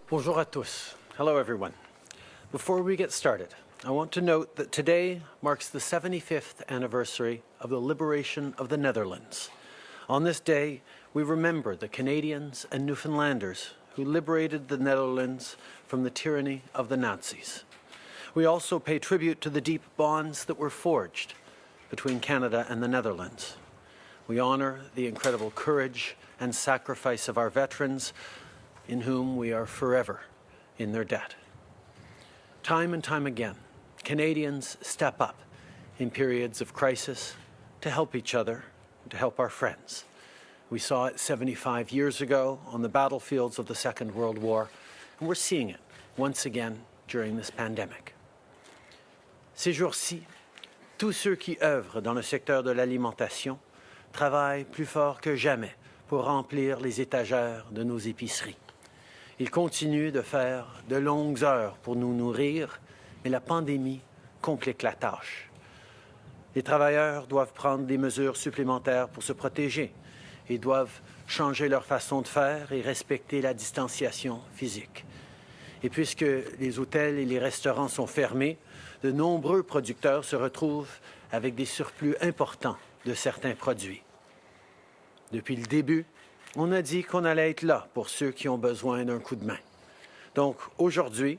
Bonjour à tous. Hello, everyone. Before we get started, I want to note that today marks the 75th anniversary of the liberation of the Netherlands. On this day, we remember the Canadians and Newfoundlanders who liberated the Netherlands from the tyranny of the Nazis. We also pay tribute to the deep bonds that were forged between Canada and the Netherlands. We honor the incredible courage and sacrifice of our veterans, in whom we are forever in their debt. Time and time again, Canadians step up in periods of crisis to help each other, to help our friends. We saw it 75 years ago on the battlefields of the Second World War, and we're seeing it once again during this pandemic. Ces jours-ci, tous ceux qui œuvrent dans le secteur de l'alimentation travaillent plus fort que jamais pour remplir les étagères de nos épiceries. Ils continuent de faire de longues heures pour nous nourrir, mais la pandémie complique la tâche. Les travailleurs doivent prendre des mesures supplémentaires pour se protéger et doivent changer leur façon de faire et respecter la distanciation physique. Et puisque les hôtels et les restaurants sont fermés, de nombreux producteurs se retrouvent avec des surplus importants de certains produits. Depuis le début, on a dit qu'on allait être là pour ceux qui ont besoin d'un coup de main. Donc aujourd'hui,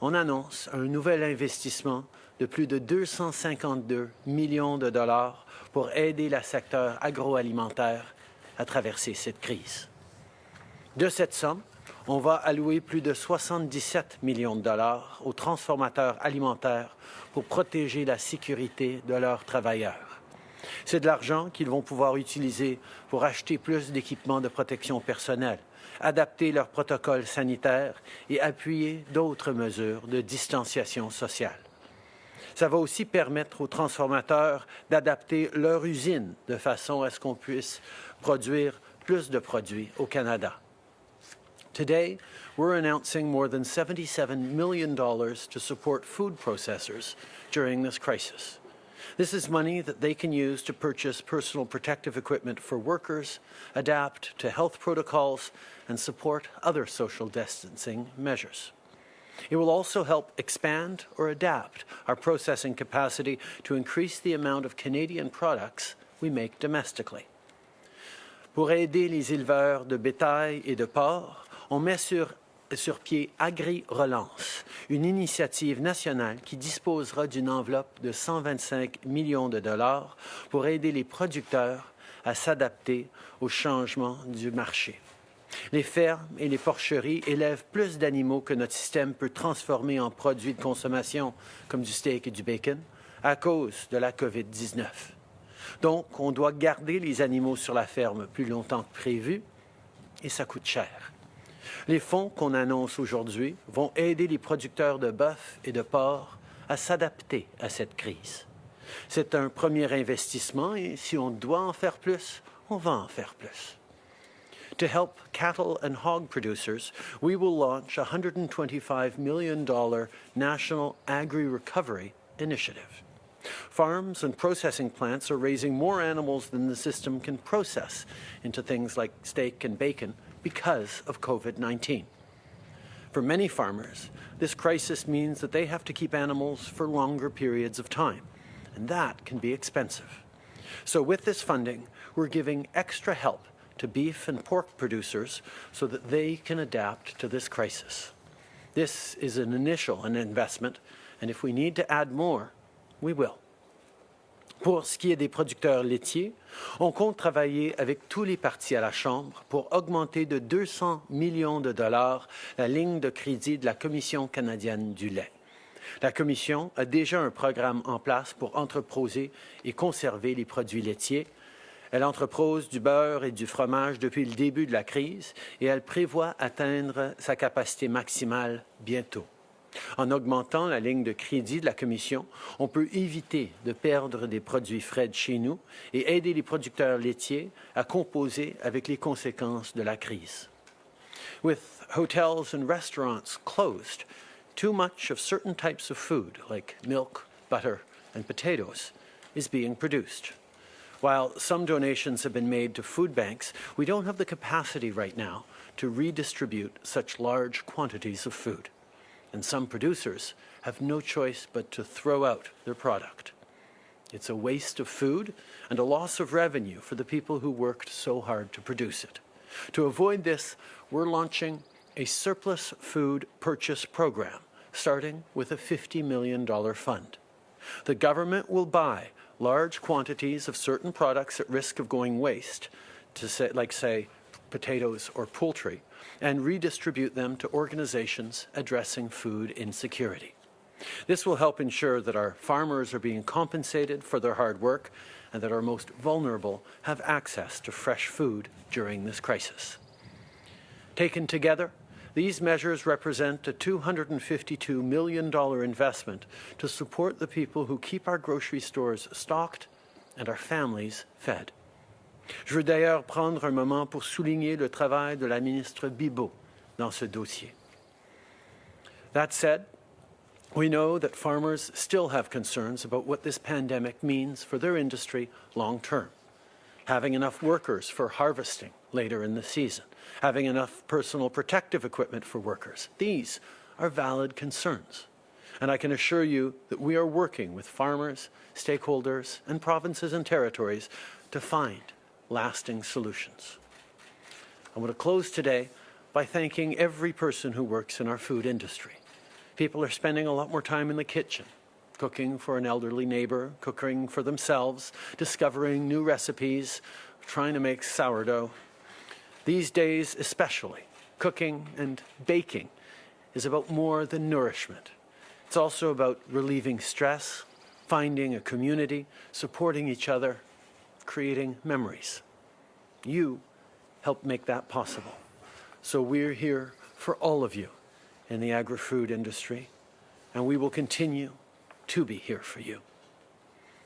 on annonce un nouvel investissement de plus de 252 millions de dollars pour aider le secteur agroalimentaire à traverser cette crise. De cette somme, on va allouer plus de 77 millions de dollars aux transformateurs alimentaires pour protéger la sécurité de leurs travailleurs. C'est de l'argent qu'ils vont pouvoir utiliser pour acheter plus d'équipements de protection personnelle, adapter leurs protocoles sanitaires et appuyer d'autres mesures de distanciation sociale. Ça va aussi permettre aux transformateurs d'adapter leur usine de façon à ce qu'on puisse produire plus de produits au Canada. Today, we're announcing more than $77 million to support food processors during this crisis. This is money that they can use to purchase personal protective equipment for workers, adapt to health protocols, and support other social distancing measures. It will also help expand or adapt our processing capacity to increase the amount of Canadian products we make domestically. Pour aider les éleveurs de bétail et de porc, on met sur pied Agri-Relance, une initiative nationale qui disposera d'une enveloppe de 125 millions de dollars pour aider les producteurs à s'adapter aux changements du marché. Les fermes et les porcheries élèvent plus d'animaux que notre système peut transformer en produits de consommation, comme du steak et du bacon, à cause de la COVID-19. Donc, on doit garder les animaux sur la ferme plus longtemps que prévu, et ça coûte cher. Les fonds qu'on annonce aujourd'hui vont aider les producteurs de bœuf et de porc à s'adapter à cette crise. C'est un premier investissement et si on doit en faire plus, on va en faire plus. To help cattle and hog producers, we will launch a $125 million National Agri-Recovery Initiative. Farms and processing plants are raising more animals than the system can process into things like steak and bacon because of COVID-19. For many farmers, this crisis means that they have to keep animals for longer periods of time, and that can be expensive. So with this funding, we're giving extra help to beef and pork producers so that they can adapt to this crisis. This is an investment, and if we need to add more, we will. Pour ce qui est des producteurs laitiers, on compte travailler avec tous les partis à la Chambre pour augmenter de 200 millions de dollars la ligne de crédit de la Commission canadienne du lait. La Commission a déjà un programme en place pour entreposer et conserver les produits laitiers. Elle entrepose du beurre et du fromage depuis le début de la crise et elle prévoit atteindre sa capacité maximale bientôt. En augmentant la ligne de crédit de la Commission, on peut éviter de perdre des produits frais de chez nous et aider les producteurs laitiers à composer avec les conséquences de la crise. With hotels and restaurants closed, too much of certain types of food, like milk, butter, and potatoes, is being produced. While some donations have been made to food banks, we don't have the capacity right now to redistribute such large quantities of food. And some producers have no choice but to throw out their product. It's a waste of food and a loss of revenue for the people who worked so hard to produce it. To avoid this, we're launching a surplus food purchase program, starting with a $50 million fund. The government will buy large quantities of certain products at risk of going waste, say, potatoes or poultry, and redistribute them to organizations addressing food insecurity. This will help ensure that our farmers are being compensated for their hard work and that our most vulnerable have access to fresh food during this crisis. Taken together, these measures represent a $252 million investment to support the people who keep our grocery stores stocked and our families fed. Je veux d'ailleurs prendre un moment pour souligner le travail de la ministre Bibeau dans ce dossier. That said, we know that farmers still have concerns about what this pandemic means for their industry long term. Having enough workers for harvesting later in the season, having enough personal protective equipment for workers. These are valid concerns. And I can assure you that we are working with farmers, stakeholders, and provinces and territories to find lasting solutions. I want to close today by thanking every person who works in our food industry. People are spending a lot more time in the kitchen, cooking for an elderly neighbor, cooking for themselves, discovering new recipes, trying to make sourdough. These days especially, cooking and baking is about more than nourishment. It's also about relieving stress, finding a community, supporting each other, creating memories. You help make that possible. So we're here for all of you in the agri-food industry, and we will continue to be here for you.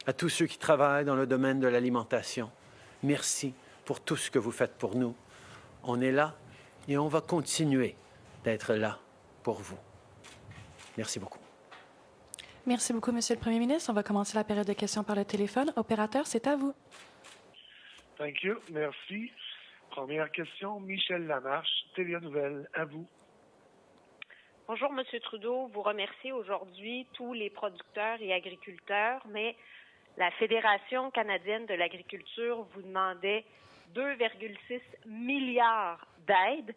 À tous ceux qui travaillent dans le domaine de l'alimentation, merci pour tout ce que vous faites pour nous. On est là et on va continuer d'être là pour vous. Merci beaucoup. Merci beaucoup, Monsieur le Premier ministre. On va commencer la période de questions par le téléphone. Opérateur, c'est à vous. Thank you. Merci. Première question, Michel Lamarche, TVA Nouvelle, à vous. Bonjour, Monsieur Trudeau. Vous remerciez aujourd'hui tous les producteurs et agriculteurs, mais la Fédération canadienne de l'agriculture vous demandait 2,6 milliards d'aides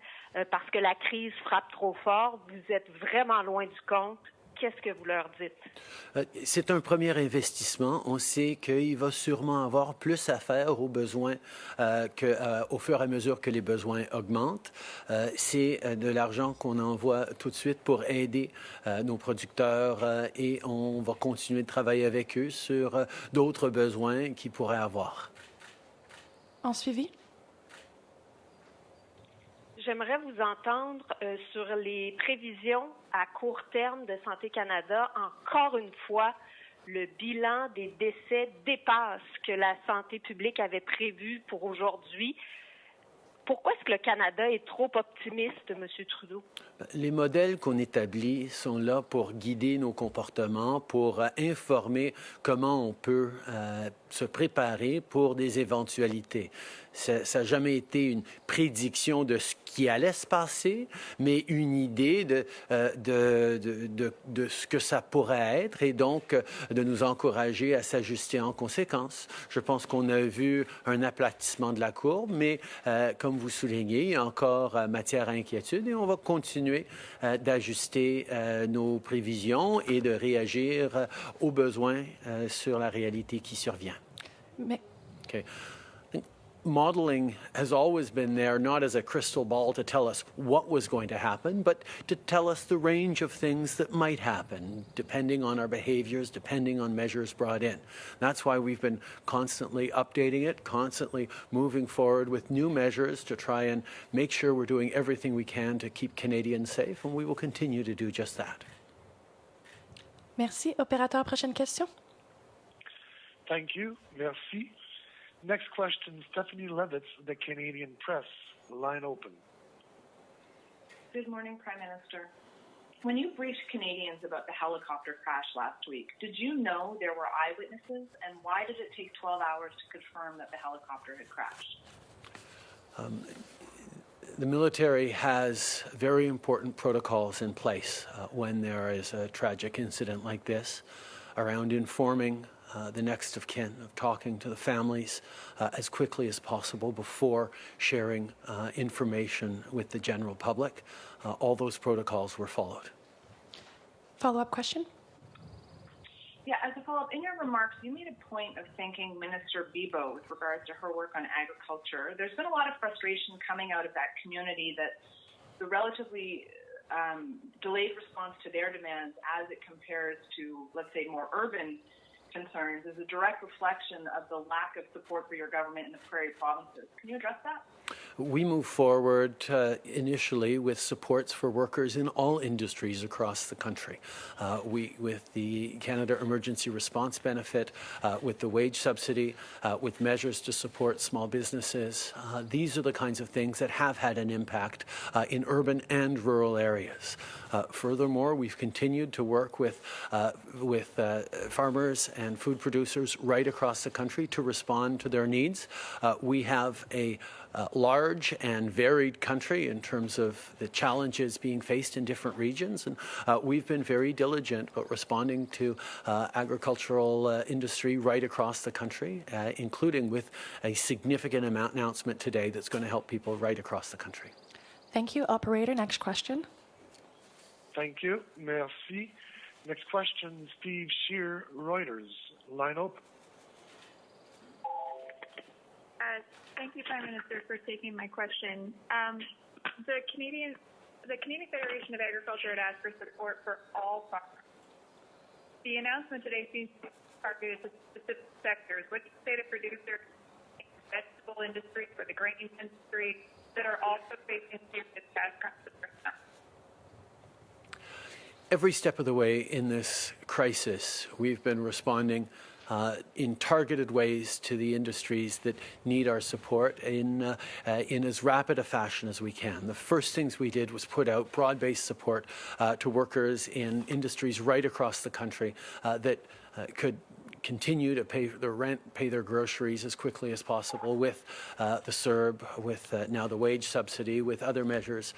parce que la crise frappe trop fort. Vous êtes vraiment loin du compte. Qu'est-ce que vous leur dites? C'est un premier investissement. On sait qu'il va sûrement avoir plus à faire aux besoins au fur et à mesure que les besoins augmentent. C'est de l'argent qu'on envoie tout de suite pour aider nos producteurs et on va continuer de travailler avec eux sur d'autres besoins qu'ils pourraient avoir. En suivi? J'aimerais vous entendre sur les prévisions à court terme de Santé Canada. Encore une fois, le bilan des décès dépasse ce que la santé publique avait prévu pour aujourd'hui. Pourquoi est-ce que le Canada est trop optimiste, M. Trudeau? Les modèles qu'on établit sont là pour guider nos comportements, pour informer comment on peut se préparer pour des éventualités. Ça n'a jamais été une prédiction de ce qui allait se passer, mais une idée de ce que ça pourrait être et donc de nous encourager à s'ajuster en conséquence. Je pense qu'on a vu un aplatissement de la courbe, mais comme vous soulignez, il y a encore matière à inquiétude et on va continuer d'ajuster nos prévisions et de réagir aux besoins sur la réalité qui survient. Mais... Okay. Modeling has always been there, not as a crystal ball to tell us what was going to happen, but to tell us the range of things that might happen, depending on our behaviors, depending on measures brought in. That's why we've been constantly updating it, constantly moving forward with new measures to try and make sure we're doing everything we can to keep Canadians safe, and we will continue to do just that. Merci. Opérateur, prochaine question. Thank you. Merci. Next question, Stephanie Levitz, the Canadian Press. Line open. Good morning, Prime Minister. When you briefed Canadians about the helicopter crash last week, did you know there were eyewitnesses, and why did it take 12 hours to confirm that the helicopter had crashed? The military has very important protocols in place when there is a tragic incident like this around informing the next of kin, of talking to the families as quickly as possible before sharing information with the general public. All those protocols were followed. Follow-up question? Yeah, as a follow-up, in your remarks, you made a point of thanking Minister Bibeau with regards to her work on agriculture. There's been a lot of frustration coming out of that community that the relatively delayed response to their demands as it compares to, let's say, more urban concerns is a direct reflection of the lack of support for your government in the prairie provinces. Can you address that? We move forward initially with supports for workers in all industries across the country. With the Canada Emergency Response Benefit, with the wage subsidy, with measures to support small businesses. These are the kinds of things that have had an impact in urban and rural areas. Furthermore, we've continued to work with farmers and food producers right across the country to respond to their needs. We have a large and varied country in terms of the challenges being faced in different regions, and we've been very diligent about responding to agricultural industry right across the country, including with a significant announcement today that's going to help people right across the country. Thank you. Operator, next question. Thank you. Merci. Next question, Steve Shear, Reuters. Line open. Thank you, Prime Minister, for taking my question. The Canadian Federation of Agriculture had asked for support for all farmers. The announcement today seems to be targeted to specific sectors. What do you say to producers in the vegetable industry or the grain industry that are also facing serious cash crunch? Every step of the way in this crisis, we've been responding in targeted ways to the industries that need our support in as rapid a fashion as we can. The first things we did was put out broad-based support to workers in industries right across the country that could continue to pay their rent, pay their groceries as quickly as possible with the CERB, with now the wage subsidy, with other measures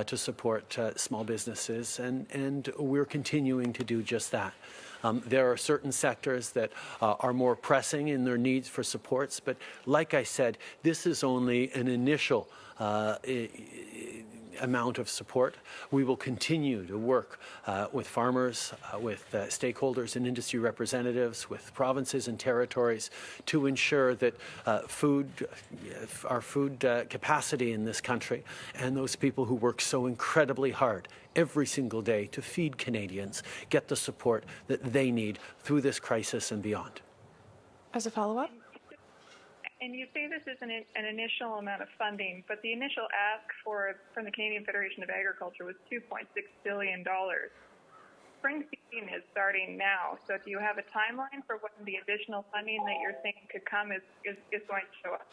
to support small businesses, and we're continuing to do just that. There are certain sectors that are more pressing in their needs for supports, but like I said, this is only an initial amount of support. We will continue to work with farmers, with stakeholders and industry representatives, with provinces and territories to ensure that our food capacity in this country and those people who work so incredibly hard every single day to feed Canadians get the support that they need through this crisis and beyond. As a follow-up? And you say this is an initial amount of funding, but the initial ask from the Canadian Federation of Agriculture was $2.6 billion. Spring season is starting now, so do you have a timeline for when the additional funding that you're saying could come is going to show up?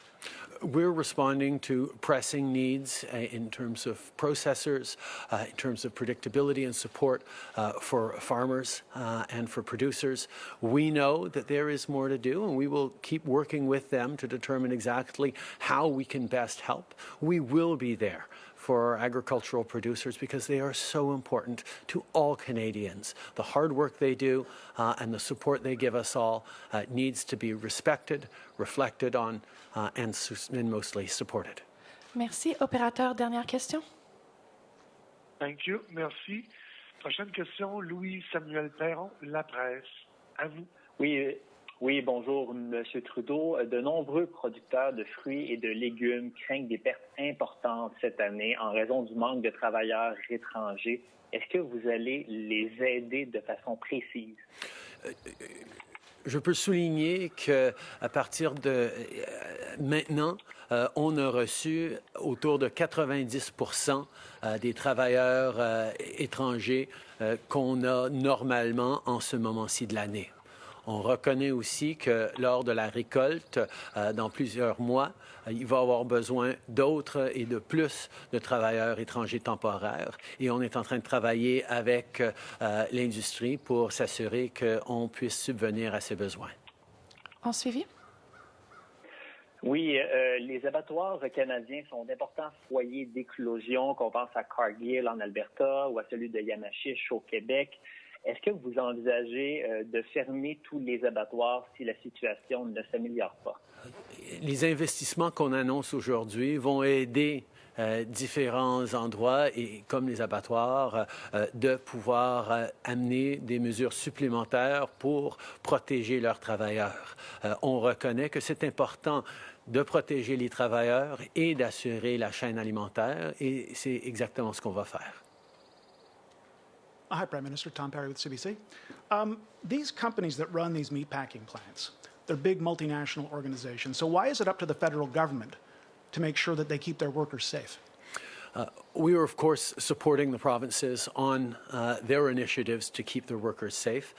We're responding to pressing needs in terms of processors, in terms of predictability and support for farmers and for producers. We know that there is more to do, and we will keep working with them to determine exactly how we can best help. We will be there for our agricultural producers because they are so important to all Canadians. The hard work they do and the support they give us all needs to be respected, reflected on, and mostly supported. Merci. Opérateur, dernière question. Thank you. Merci. Prochaine question, Louis-Samuel Perron, La Presse. À vous. Oui, bonjour, Monsieur Trudeau. De nombreux producteurs de fruits et de légumes craignent des pertes importantes cette année en raison du manque de travailleurs étrangers. Est-ce que vous allez les aider de façon précise? Je peux souligner qu'à partir de maintenant, on a reçu autour de 90% des travailleurs étrangers qu'on a normalement en ce moment-ci de l'année. On reconnaît aussi que lors de la récolte, dans plusieurs mois, il va y avoir besoin d'autres et de plus de travailleurs étrangers temporaires. Et on est en train de travailler avec l'industrie pour s'assurer qu'on puisse subvenir à ces besoins. En suivi? Oui, les abattoirs canadiens sont d'importants foyers d'éclosion, qu'on pense à Cargill en Alberta ou à celui de Yamachiche au Québec. Est-ce que vous envisagez de fermer tous les abattoirs si la situation ne s'améliore pas? Les investissements qu'on annonce aujourd'hui vont aider différents endroits, et comme les abattoirs, de pouvoir amener des mesures supplémentaires pour protéger leurs travailleurs. On reconnaît que c'est important de protéger les travailleurs et d'assurer la chaîne alimentaire, et c'est exactement ce qu'on va faire. Hi, Prime Minister. Tom Perry with CBC. These companies that run these meatpacking plants, they're big multinational organizations. So why is it up to the federal government to make sure that they keep their workers safe? We are, of course, supporting the provinces on their initiatives to keep their workers safe.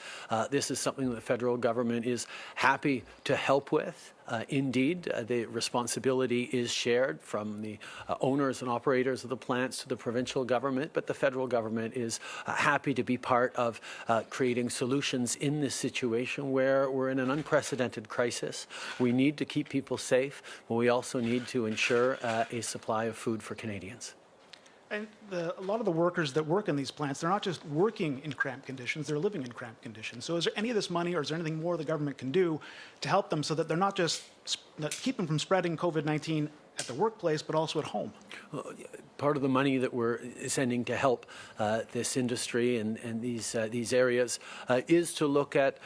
This is something that the federal government is happy to help with. Indeed, the responsibility is shared from the owners and operators of the plants to the provincial government, but the federal government is happy to be part of creating solutions in this situation where we're in an unprecedented crisis. We need to keep people safe, but we also need to ensure a supply of food for Canadians. And a lot of the workers that work in these plants, they're not just working in cramped conditions, they're living in cramped conditions. So is there any of this money or is there anything more the government can do to help them so that they're not just keep them from spreading COVID-19 at the workplace, but also at home? Part of the money that we're sending to help this industry and these areas is to look at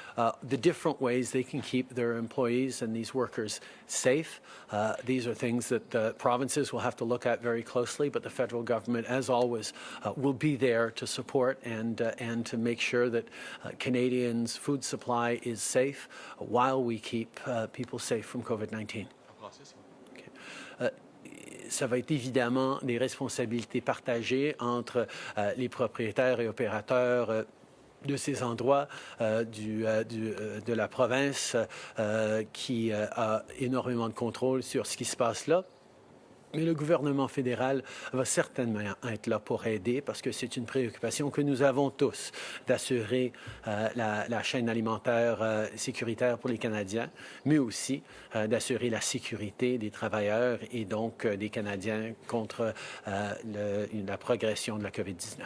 the different ways they can keep their employees and these workers safe. These are things that the provinces will have to look at very closely, but the federal government, as always, will be there to support and to make sure that Canadians' food supply is safe while we keep people safe from COVID-19. Ça va être évidemment des responsabilités partagées entre les propriétaires et opérateurs de ces endroits de la province qui a énormément de contrôle sur ce qui se passe là. Mais le gouvernement fédéral va certainement être là pour aider parce que c'est une préoccupation que nous avons tous d'assurer la chaîne alimentaire sécuritaire pour les Canadiens, mais aussi d'assurer la sécurité des travailleurs et donc des Canadiens contre la progression de la COVID-19.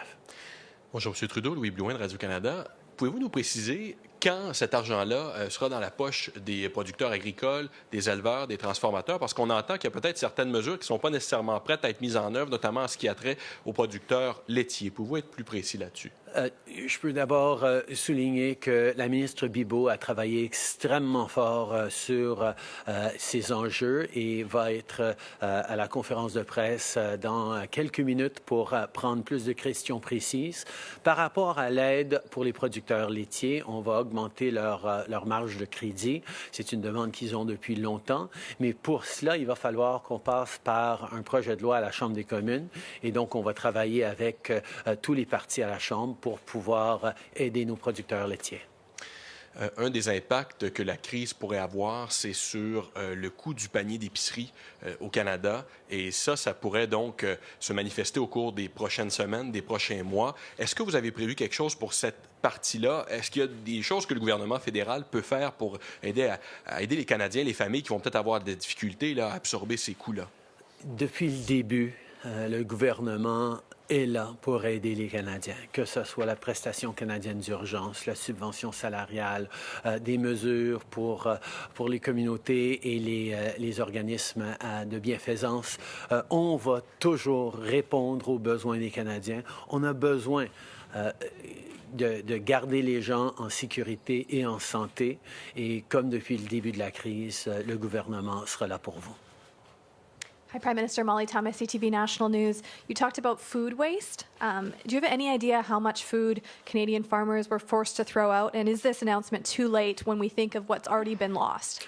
Bonjour, M. Trudeau, Louis Blouin de Radio-Canada. Pouvez-vous nous préciser quand cet argent-là sera dans la poche des producteurs agricoles, des éleveurs, des transformateurs? Parce qu'on entend qu'il y a peut-être certaines mesures qui ne sont pas nécessairement prêtes à être mises en œuvre, notamment en ce qui a trait aux producteurs laitiers. Pouvez-vous être plus précis là-dessus? Je peux d'abord souligner que la ministre Bibeau a travaillé extrêmement fort sur ces enjeux et va être à la conférence de presse dans quelques minutes pour prendre plus de questions précises. Par rapport à l'aide pour les producteurs laitiers, on va augmenter leur marge de crédit. C'est une demande qu'ils ont depuis longtemps, mais pour cela, il va falloir qu'on passe par un projet de loi à la Chambre des communes et donc on va travailler avec tous les partis à la Chambre pour pouvoir aider nos producteurs laitiers. Un des impacts que la crise pourrait avoir, c'est sur le coût du panier d'épicerie au Canada. Et ça pourrait donc se manifester au cours des prochaines semaines, des prochains mois. Est-ce que vous avez prévu quelque chose pour cette partie-là? Est-ce qu'il y a des choses que le gouvernement fédéral peut faire pour aider à aider les Canadiens, les familles qui vont peut-être avoir des difficultés là, à absorber ces coûts-là? Depuis le début, le gouvernement est là pour aider les Canadiens, que ce soit la prestation canadienne d'urgence, la subvention salariale, des mesures pour les communautés et les organismes de bienfaisance. On va toujours répondre aux besoins des Canadiens. On a besoin de garder les gens en sécurité et en santé. Et comme depuis le début de la crise, le gouvernement sera là pour vous. Hi, Prime Minister. Molly Thomas, CTV National News. You talked about food waste. Do you have any idea how much food Canadian farmers were forced to throw out? And is this announcement too late when we think of what's already been lost?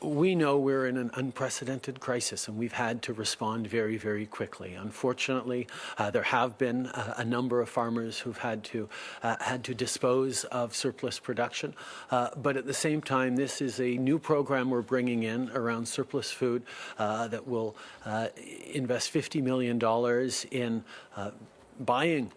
We know we're in an unprecedented crisis, and we've had to respond very, very quickly. Unfortunately, there have been a number of farmers who've had to dispose of surplus production. But at the same time, this is a new program we're bringing in around surplus food that will invest $50 million in buying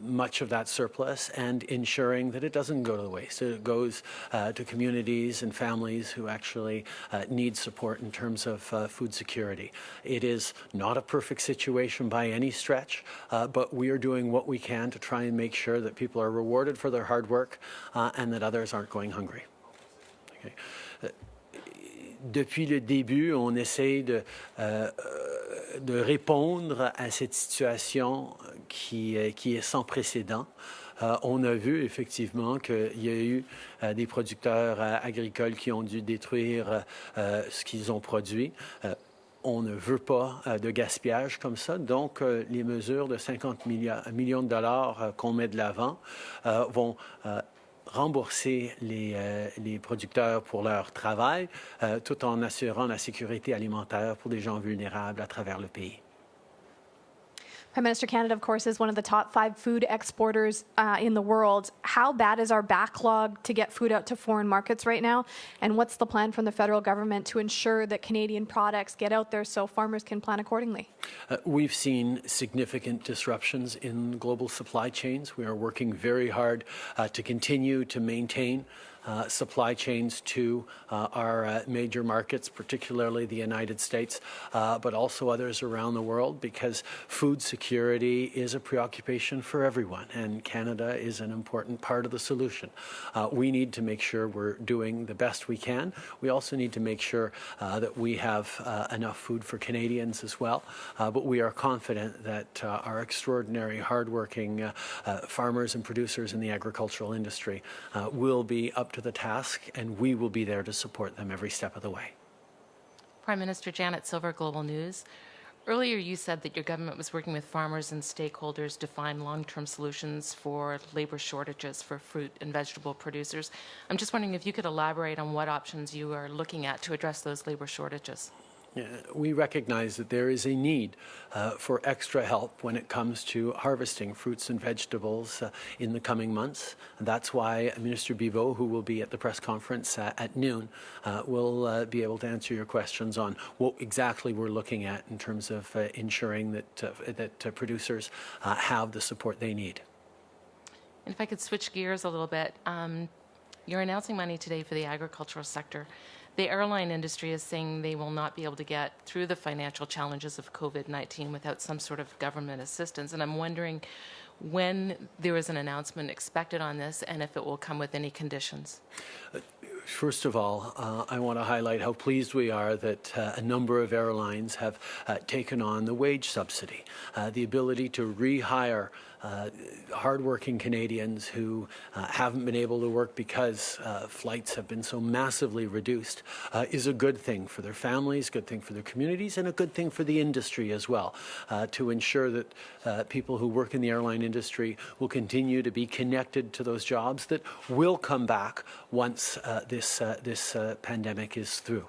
much of that surplus and ensuring that it doesn't go to waste. It goes to communities and families who actually need support in terms of food security. It is not a perfect situation by any stretch, but we are doing what we can to try and make sure that people are rewarded for their hard work and that others aren't going hungry. Okay. Depuis le début, on essaie de répondre à cette situation qui est sans précédent. On a vu effectivement qu'il y a eu des producteurs agricoles qui ont dû détruire ce qu'ils ont produit. On ne veut pas de gaspillage comme ça, donc les mesures de 50 millions de dollars qu'on met de l'avant vont rembourser les producteurs pour leur travail, tout en assurant la sécurité alimentaire pour des gens vulnérables à travers le pays. Prime Minister, Canada, of course, is one of the top 5 food exporters in the world. How bad is our backlog to get food out to foreign markets right now? And what's the plan from the federal government to ensure that Canadian products get out there so farmers can plan accordingly? We've seen significant disruptions in global supply chains. We are working very hard to continue to maintain supply chains to our major markets, particularly the United States, but also others around the world, because food security is a preoccupation for everyone, and Canada is an important part of the solution. We need to make sure we're doing the best we can. We also need to make sure that we have enough food for Canadians as well, but we are confident that our extraordinary, hardworking farmers and producers in the agricultural industry will be up to the task, and we will be there to support them every step of the way. Prime Minister Janet Silver, Global News. Earlier you said that your government was working with farmers and stakeholders to find long-term solutions for labor shortages for fruit and vegetable producers. I'm just wondering if you could elaborate on what options you are looking at to address those labor shortages. We recognize that there is a need for extra help when it comes to harvesting fruits and vegetables in the coming months. And that's why Minister Bibeau, who will be at the press conference at noon, will be able to answer your questions on what exactly we're looking at in terms of ensuring that producers have the support they need. And if I could switch gears a little bit, you're announcing money today for the agricultural sector. The airline industry is saying they will not be able to get through the financial challenges of COVID-19 without some sort of government assistance. And I'm wondering when there is an announcement expected on this and if it will come with any conditions. First of all, I want to highlight how pleased we are that a number of airlines have taken on the wage subsidy, the ability to rehire hardworking Canadians who haven't been able to work because flights have been so massively reduced is a good thing for their families, good thing for their communities, and a good thing for the industry as well, to ensure that people who work in the airline industry will continue to be connected to those jobs that will come back once this pandemic is through.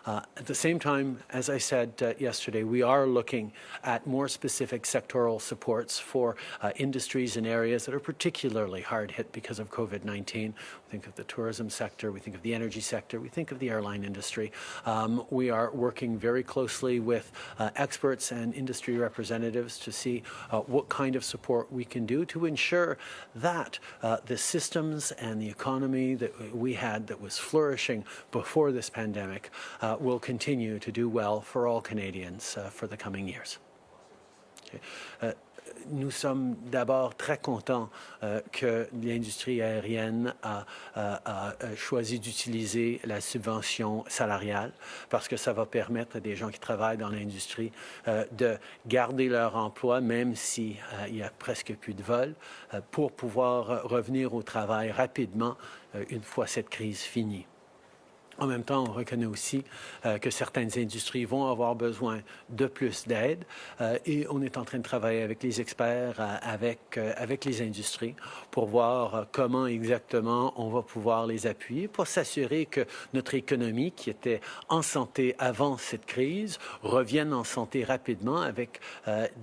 At the same time, as I said yesterday, we are looking at more specific sectoral supports for industries and areas that are particularly hard hit because of COVID-19. We think of the tourism sector, we think of the energy sector, we think of the airline industry. We are working very closely with experts and industry representatives to see what kind of support we can do to ensure that the systems and the economy that we had that was flourishing before this pandemic will continue to do well for all Canadians for the coming years. Okay. Nous sommes d'abord très contents que l'industrie aérienne a choisi d'utiliser la subvention salariale parce que ça va permettre à des gens qui travaillent dans l'industrie de garder leur emploi même s'il y a presque plus de vols pour pouvoir revenir au travail rapidement une fois cette crise finie. En même temps, on reconnaît aussi que certaines industries vont avoir besoin de plus d'aide et on est en train de travailler avec les experts, avec les industries pour voir comment exactement on va pouvoir les appuyer pour s'assurer que notre économie, qui était en santé avant cette crise, revienne en santé rapidement avec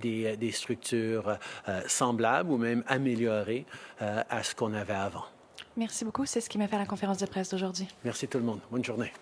des structures semblables ou même améliorées à ce qu'on avait avant. Merci beaucoup. C'est ce qui m'a fait la conférence de presse d'aujourd'hui. Merci tout le monde. Bonne journée.